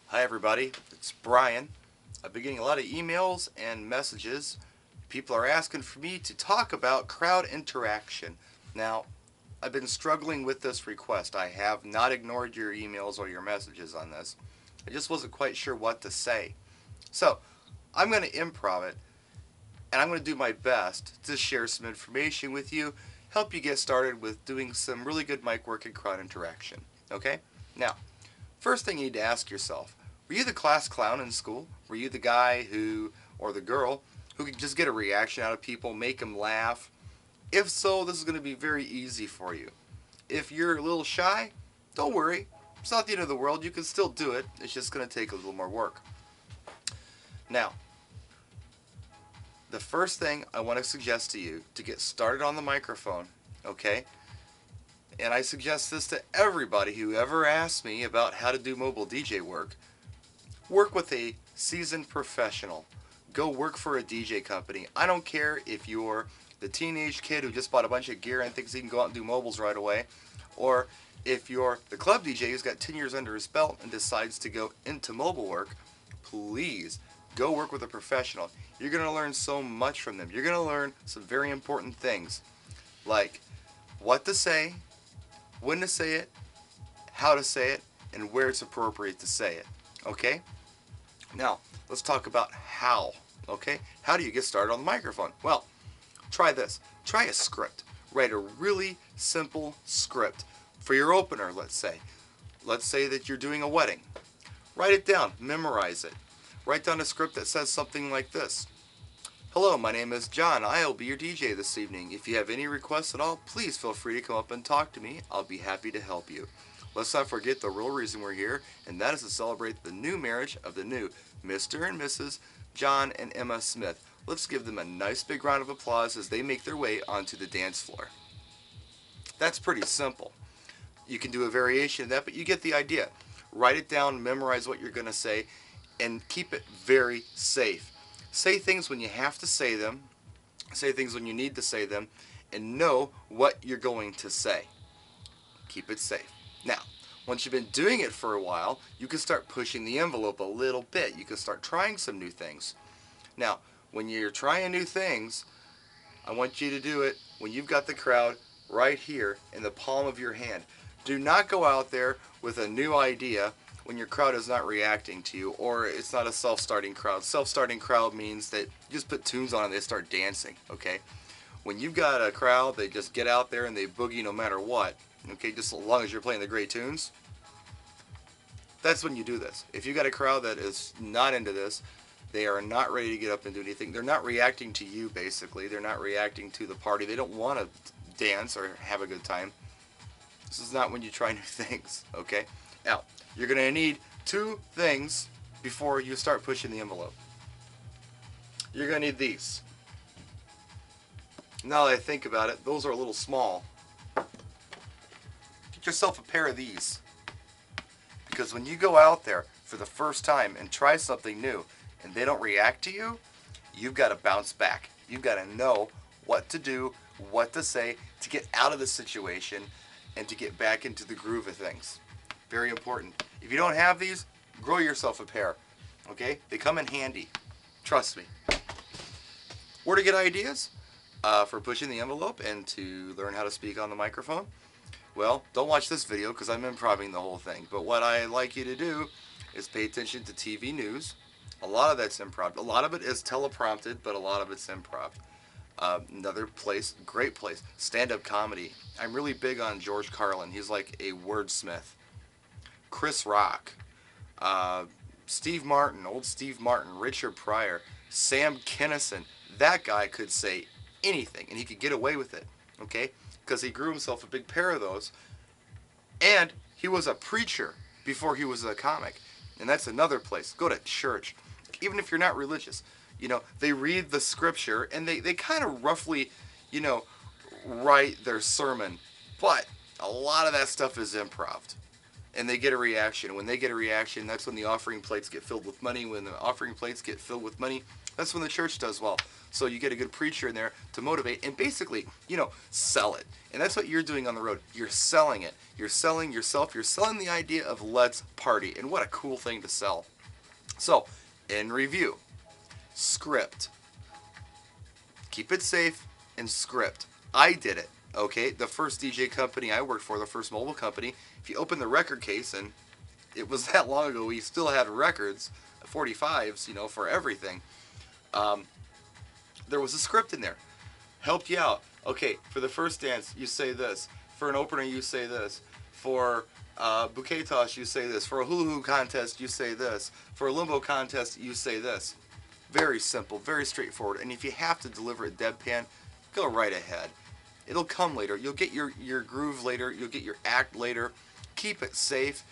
Hi everybody, it's Brian. I've been getting a lot of emails and messages. People are asking for me to talk about crowd interaction. Now, I've been struggling with this request. I have not ignored your emails or your messages on this. I just wasn't quite sure what to say. So, I'm going to improv it, and I'm going to do my best to share some information with you, help you get started with doing some really good mic work and crowd interaction. Okay? Now, first thing you need to ask yourself, were you the class clown in school? Were you the guy who, or the girl, who could just get a reaction out of people, make them laugh? If so, this is going to be very easy for you. If you're a little shy, don't worry. It's not the end of the world. You can still do it. It's just going to take a little more work. Now, the first thing I want to suggest to you to get started on the microphone, okay? And I suggest this to everybody who ever asks me about how to do mobile DJ work. Work with a seasoned professional. Go work for a DJ company. I don't care if you're the teenage kid who just bought a bunch of gear and thinks he can go out and do mobiles right away, or if you're the club DJ who's got 10 years under his belt and decides to go into mobile work. Please go work with a professional. You're going to learn so much from them. You're going to learn some very important things like what to say, when to say it, how to say it, and where it's appropriate to say it. Okay? Now, let's talk about how. Okay? How do you get started on the microphone? Well, try this. Try a script. Write a really simple script for your opener, let's say. Let's say that you're doing a wedding. Write it down. Memorize it. Write down a script that says something like this. Hello, my name is John. I'll be your DJ this evening. If you have any requests at all, please feel free to come up and talk to me. I'll be happy to help you. Let's not forget the real reason we're here, and that is to celebrate the new marriage of the new Mr. and Mrs. John and Emma Smith. Let's give them a nice big round of applause as they make their way onto the dance floor. That's pretty simple. You can do a variation of that, but you get the idea. Write it down, memorize what you're going to say, and keep it very safe. Say things when you have to say them, say things when you need to say them, and know what you're going to say. Keep it safe. Now, once you've been doing it for a while, you can start pushing the envelope a little bit. You can start trying some new things. Now, when you're trying new things, I want you to do it when you've got the crowd right here in the palm of your hand. Do not go out there with a new idea when your crowd is not reacting to you, or it's not a self-starting crowd. Self-starting crowd means that you just put tunes on and they start dancing, okay? When you've got a crowd, they just get out there and they boogie no matter what, okay, just as long as you're playing the great tunes. That's when you do this. If you've got a crowd that is not into this, they are not ready to get up and do anything. They're not reacting to you, basically. They're not reacting to the party. They don't want to dance or have a good time. This is not when you try new things, okay? Now, you're going to need two things before you start pushing the envelope. You're going to need these. Now that I think about it, those are a little small. Get yourself a pair of these. Because when you go out there for the first time and try something new and they don't react to you, you've got to bounce back. You've got to know what to do, what to say to get out of the situation and to get back into the groove of things. Very important. If you don't have these, grow yourself a pair. Okay? They come in handy. Trust me. Where to get ideas for pushing the envelope and to learn how to speak on the microphone? Well, don't watch this video because I'm improvising the whole thing. But what I like you to do is pay attention to TV news. A lot of that's improv. A lot of it is teleprompted, but a lot of it's improv. Another place, great place, stand-up comedy. I'm really big on George Carlin. He's like a wordsmith. Chris Rock, Steve Martin, old Steve Martin, Richard Pryor, Sam Kinison. That guy could say anything, and he could get away with it, okay? Because he grew himself a big pair of those, and he was a preacher before he was a comic. And that's another place. Go to church. Even if you're not religious, you know, they read the scripture, and they kind of roughly, you know, write their sermon. But a lot of that stuff is improv. and they get a reaction. When they get a reaction, that's when the offering plates get filled with money. When the offering plates get filled with money, that's when the church does well. So you get a good preacher in there to motivate and basically, sell it. And that's what you're doing on the road. You're selling it. You're selling yourself. You're selling the idea of let's party. And what a cool thing to sell. So, in review, script. Keep it safe and script. I did it. Okay, the first DJ company I worked for, the first mobile company, if you open the record case, and it was that long ago, we still had records, 45s, for everything. There was a script in there. Helped you out. Okay, for the first dance, you say this. For an opener, you say this. For bouquet toss, you say this. For a hula hoop contest, you say this. For a limbo contest, you say this. Very simple, very straightforward. And if you have to deliver a deadpan, go right ahead. It'll come later. You'll get your groove later. You'll get your act later. Keep it safe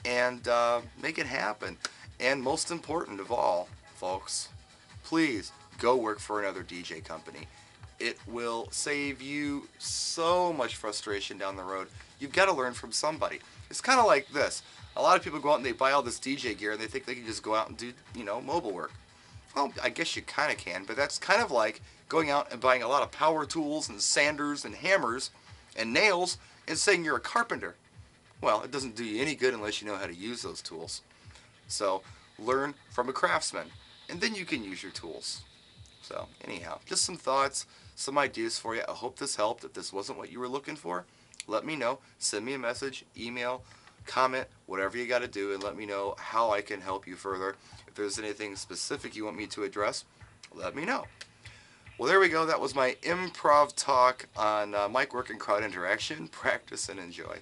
and make it happen. And most important of all, folks, please go work for another DJ company. It will save you so much frustration down the road. You've got to learn from somebody. It's kind of like this. A lot of people go out and they buy all this DJ gear and they think they can just go out and do, mobile work. Well, I guess you kind of can, but that's kind of like going out and buying a lot of power tools and sanders and hammers and nails and saying you're a carpenter. Well, it doesn't do you any good unless you know how to use those tools. So learn from a craftsman, and then you can use your tools. So anyhow, just some thoughts, some ideas for you. I hope this helped. If this wasn't what you were looking for, let me know. Send me a message, email, comment, whatever you got to do, and let me know how I can help you further. If there's anything specific you want me to address, let me know. Well, there we go. That was my improv talk on mic work and crowd interaction. Practice and enjoy.